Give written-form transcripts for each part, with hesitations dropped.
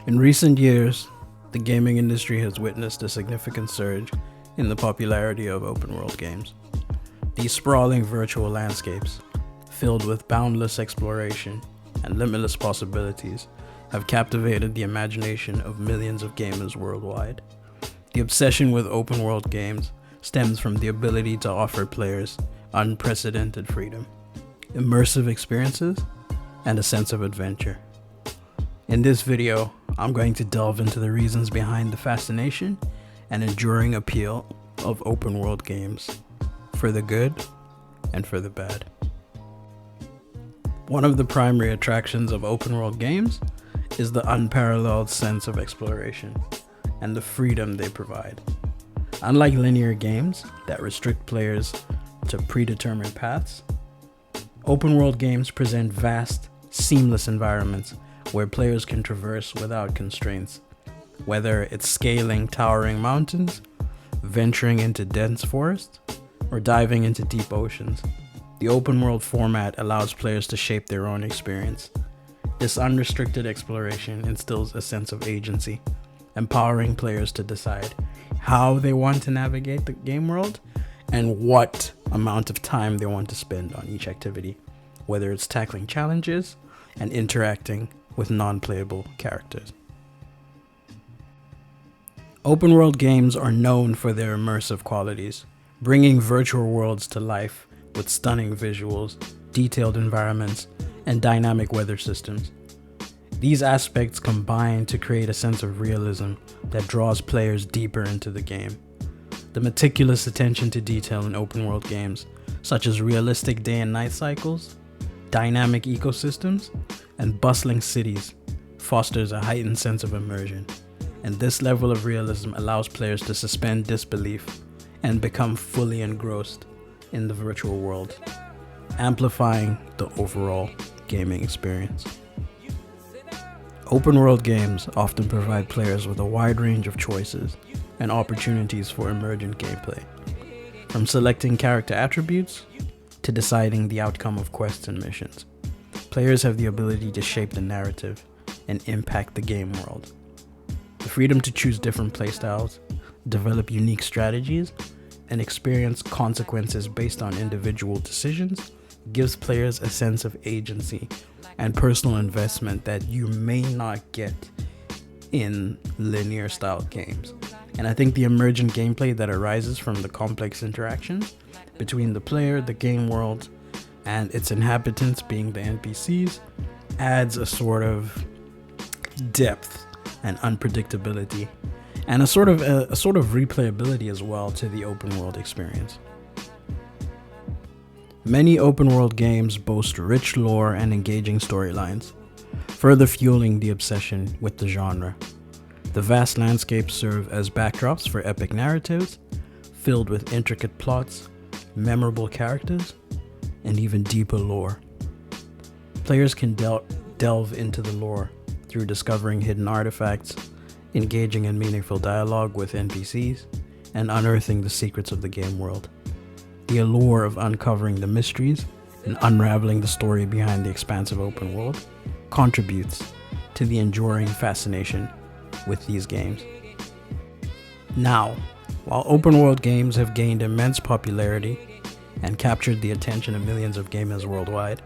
In recent years, the gaming industry has witnessed a significant surge in the popularity of open-world games. These sprawling virtual landscapes, filled with boundless exploration and limitless possibilities, have captivated the imagination of millions of gamers worldwide. The obsession with open-world games stems from the ability to offer players unprecedented freedom, immersive experiences, and a sense of adventure. In this video, I'm going to delve into the reasons behind the fascination and enduring appeal of open-world games, for the good and for the bad. One of the primary attractions of open-world games is the unparalleled sense of exploration and the freedom they provide. Unlike linear games that restrict players to predetermined paths, open-world games present vast, seamless environments where players can traverse without constraints. Whether it's scaling towering mountains, venturing into dense forests, or diving into deep oceans, the open-world format allows players to shape their own experience. This unrestricted exploration instills a sense of agency, empowering players to decide how they want to navigate the game world and what amount of time they want to spend on each activity, whether it's tackling challenges and interacting with non-playable characters. Open world games are known for their immersive qualities, bringing virtual worlds to life with stunning visuals, detailed environments, and dynamic weather systems. These aspects combine to create a sense of realism that draws players deeper into the game. The meticulous attention to detail in open world games, such as realistic day and night cycles, dynamic ecosystems, and bustling cities, fosters a heightened sense of immersion. And this level of realism allows players to suspend disbelief and become fully engrossed in the virtual world, amplifying the overall gaming experience. Open world games often provide players with a wide range of choices and opportunities for emergent gameplay, from selecting character attributes to deciding the outcome of quests and missions. Players have the ability to shape the narrative and impact the game world. The freedom to choose different playstyles, develop unique strategies, and experience consequences based on individual decisions gives players a sense of agency and personal investment that you may not get in linear style games. And I think the emergent gameplay that arises from the complex interactions between the player, the game world, and its inhabitants, being the NPCs, adds a sort of depth and unpredictability, and a sort of replayability as well to the open world experience. Many open world games boast rich lore and engaging storylines, further fueling the obsession with the genre. The vast landscapes serve as backdrops for epic narratives, filled with intricate plots, memorable characters, and even deeper lore. Players can delve into the lore through discovering hidden artifacts, engaging in meaningful dialogue with NPCs, and unearthing the secrets of the game world. The allure of uncovering the mysteries and unraveling the story behind the expansive open world contributes to the enduring fascination with these games. Now, while open world games have gained immense popularity and captured the attention of millions of gamers worldwide,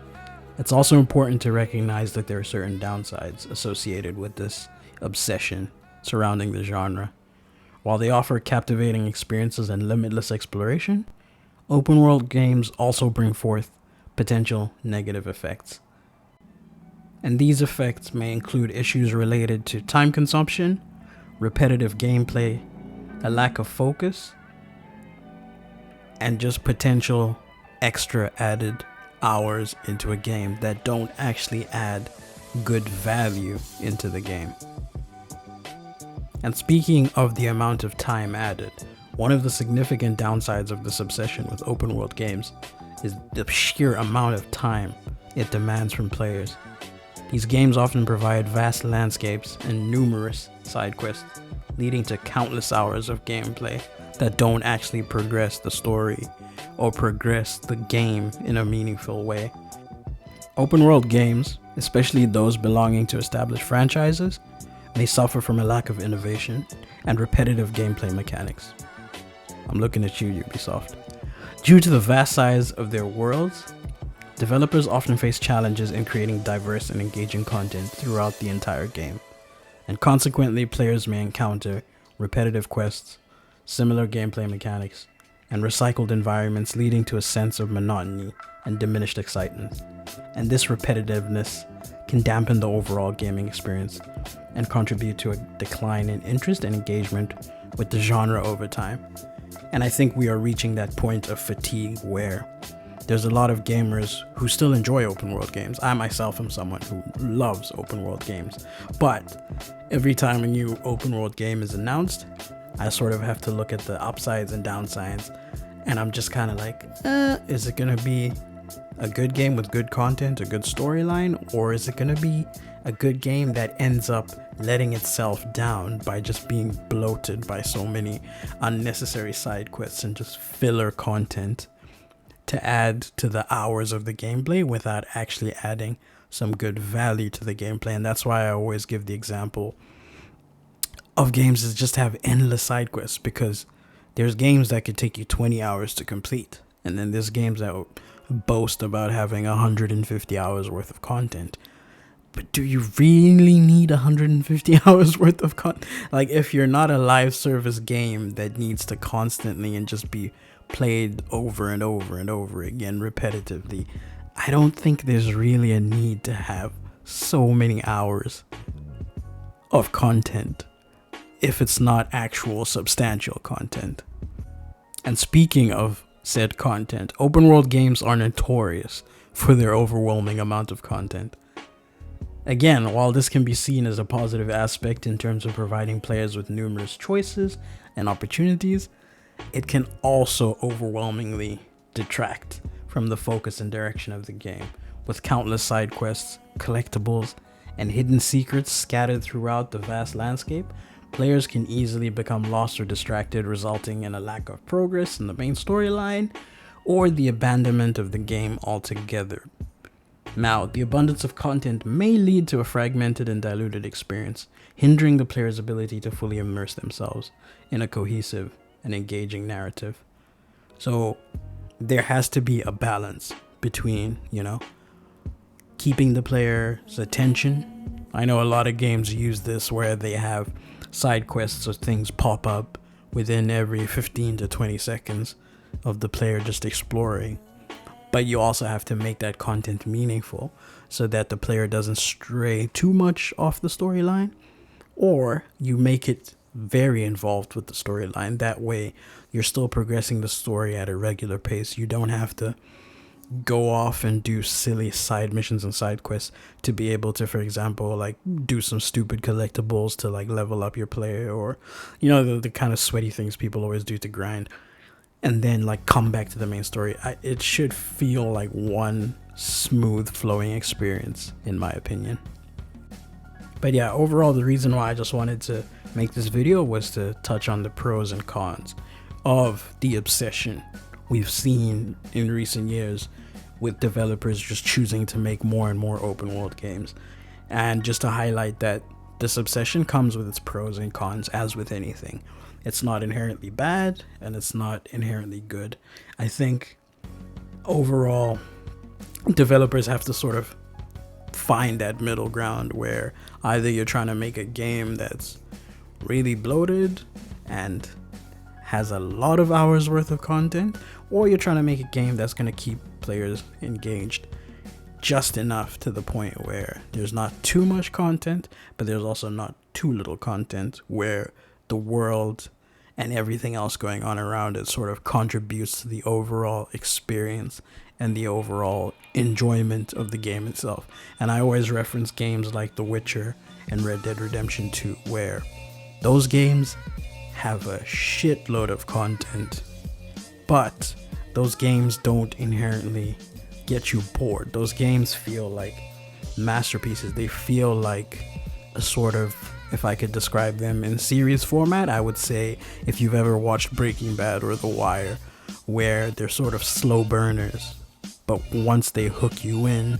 it's also important to recognize that there are certain downsides associated with this obsession surrounding the genre. While they offer captivating experiences and limitless exploration, open world games also bring forth potential negative effects. And these effects may include issues related to time consumption, repetitive gameplay, a lack of focus, and just potential extra added hours into a game that don't actually add good value into the game. And speaking of the amount of time added, one of the significant downsides of this obsession with open world games is the sheer amount of time it demands from players. These games often provide vast landscapes and numerous side quests, leading to countless hours of gameplay that don't actually progress the story or progress the game in a meaningful way. Open world games, especially those belonging to established franchises, may suffer from a lack of innovation and repetitive gameplay mechanics. I'm looking at you, Ubisoft. Due to the vast size of their worlds, developers often face challenges in creating diverse and engaging content throughout the entire game, and consequently players may encounter repetitive quests, similar gameplay mechanics, and recycled environments, leading to a sense of monotony and diminished excitement. And this repetitiveness can dampen the overall gaming experience and contribute to a decline in interest and engagement with the genre over time. And I think we are reaching that point of fatigue where there's a lot of gamers who still enjoy open world games. I myself am someone who loves open world games, but every time a new open world game is announced, I sort of have to look at the upsides and downsides, and I'm just kind of like, is it going to be a good game with good content, a good storyline, or is it going to be a good game that ends up letting itself down by just being bloated by so many unnecessary side quests and just filler content to add to the hours of the gameplay without actually adding some good value to the gameplay? And that's why I always give the example of games that just have endless side quests, because there's games that could take you 20 hours to complete, and then there's games that boast about having 150 hours worth of content. But do you really need 150 hours worth of content? Like, if you're not a live service game that needs to constantly and just be played over and over and over again repetitively, I don't think there's really a need to have so many hours of content if it's not actual substantial content. And speaking of said content, open world games are notorious for their overwhelming amount of content. Again, while this can be seen as a positive aspect in terms of providing players with numerous choices and opportunities, it can also overwhelmingly detract from the focus and direction of the game, with countless side quests, collectibles, and hidden secrets scattered throughout the vast landscape. Players can easily become lost or distracted, resulting in a lack of progress in the main storyline or the abandonment of the game altogether. Now, the abundance of content may lead to a fragmented and diluted experience, hindering the player's ability to fully immerse themselves in a cohesive and engaging narrative. So there has to be a balance between, keeping the player's attention. I know a lot of games use this where they have side quests or things pop up within every 15 to 20 seconds of the player just exploring. But you also have to make that content meaningful so that the player doesn't stray too much off the storyline, or you make it very involved with the storyline. That way you're still progressing the story at a regular pace. You don't have to go off and do silly side missions and side quests to be able to, for example, like do some stupid collectibles to like level up your player, or the kind of sweaty things people always do to grind, and then like come back to the main story. It should feel like one smooth flowing experience, in my opinion. But yeah, overall, the reason why I just wanted to make this video was to touch on the pros and cons of the obsession we've seen in recent years with developers just choosing to make more and more open world games, and just to highlight that this obsession comes with its pros and cons, as with anything. It's not inherently bad and it's not inherently good. I think overall developers have to sort of find that middle ground where either you're trying to make a game that's really bloated and has a lot of hours worth of content, or you're trying to make a game that's going to keep players engaged just enough to the point where there's not too much content, but there's also not too little content, where the world and everything else going on around it sort of contributes to the overall experience and the overall enjoyment of the game itself. And I always reference games like The Witcher and Red Dead Redemption 2, where those games have a shitload of content, but those games don't inherently get you bored. Those games feel like masterpieces. They feel like a sort of, if I could describe them in series format, I would say if you've ever watched Breaking Bad or The Wire, where they're sort of slow burners, but once they hook you in,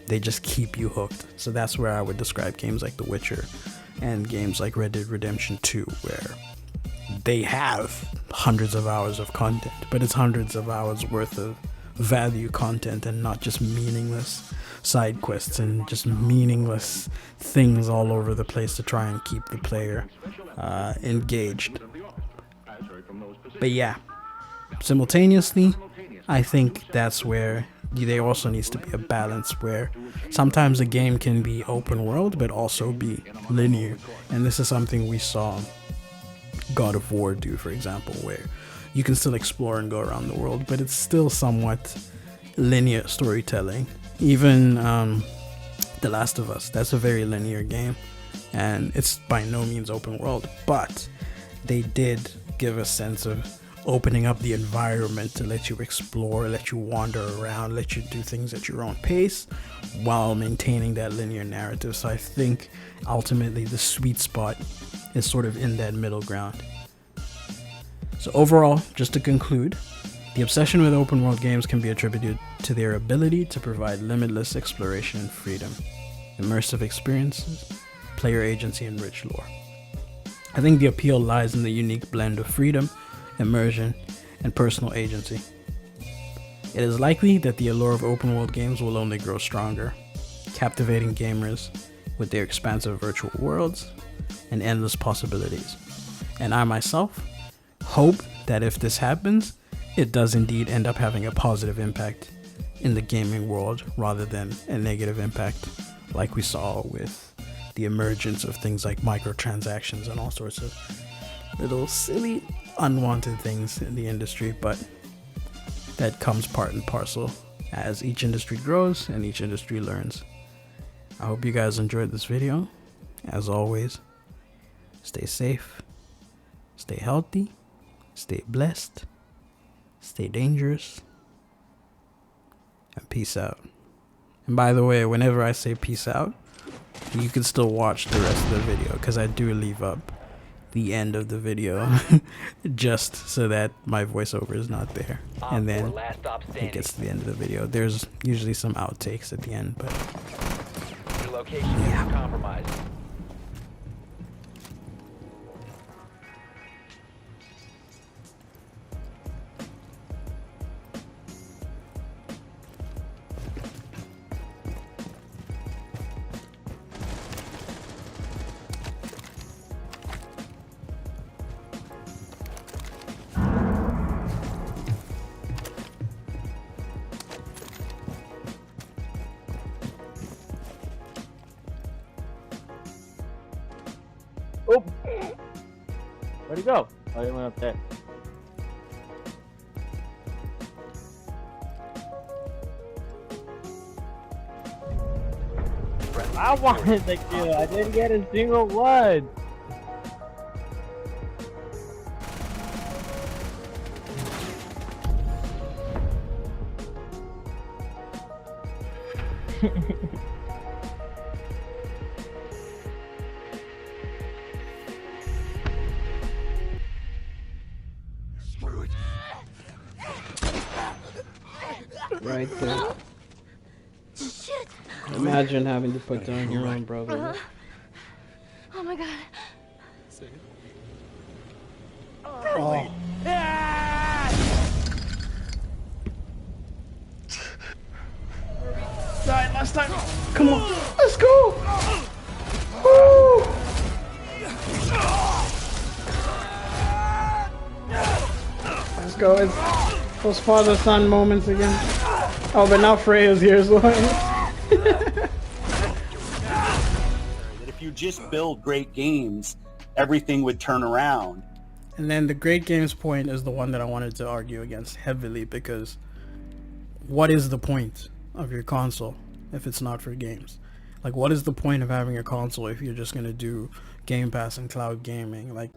they just keep you hooked. So that's where I would describe games like The Witcher and games like Red Dead Redemption 2, where they have hundreds of hours of content, but it's hundreds of hours worth of value content and not just meaningless side quests and just meaningless things all over the place to try and keep the player engaged. But yeah, simultaneously, I think that's where there also needs to be a balance, where sometimes a game can be open world but also be linear, and this is something we saw God of War do, for example, where you can still explore and go around the world, but it's still somewhat linear storytelling. Even The Last of Us, that's a very linear game, and it's by no means open world, but they did give a sense of opening up the environment to let you explore, let you wander around, let you do things at your own pace while maintaining that linear narrative. So I think ultimately the sweet spot is sort of in that middle ground. So overall, just to conclude, the obsession with open world games can be attributed to their ability to provide limitless exploration and freedom, immersive experiences, player agency, and rich lore. I think the appeal lies in the unique blend of freedom, immersion, and personal agency. It is likely that the allure of open world games will only grow stronger, captivating gamers with their expansive virtual worlds and endless possibilities. And I myself hope that if this happens, it does indeed end up having a positive impact in the gaming world rather than a negative impact like we saw with the emergence of things like microtransactions and all sorts of little silly unwanted things in the industry, but that comes part and parcel as each industry grows and each industry learns. I hope you guys enjoyed this video. As always, stay safe, stay healthy, stay blessed, stay dangerous, and peace out. And by the way, whenever I say peace out, you can still watch the rest of the video, because I do leave up the end of the video just so that my voiceover is not there, and then it gets to the end of the video. There's usually some outtakes at the end, but your location is compromised. Oh! Where'd he go? Oh, he went up there. I wanted the kill. I didn't get a single one. right there. Shit! Imagine having to put down your own brother. Oh my god. Oh. Died last time. Come on, let's go. Woo. Let's go. It's those father-son moments again. Oh, but now Freya's here as well. That if you just build great games, everything would turn around. And then the great games point is the one that I wanted to argue against heavily, because what is the point of your console if it's not for games? Like, what is the point of having a console if you're just gonna do Game Pass and cloud gaming? Like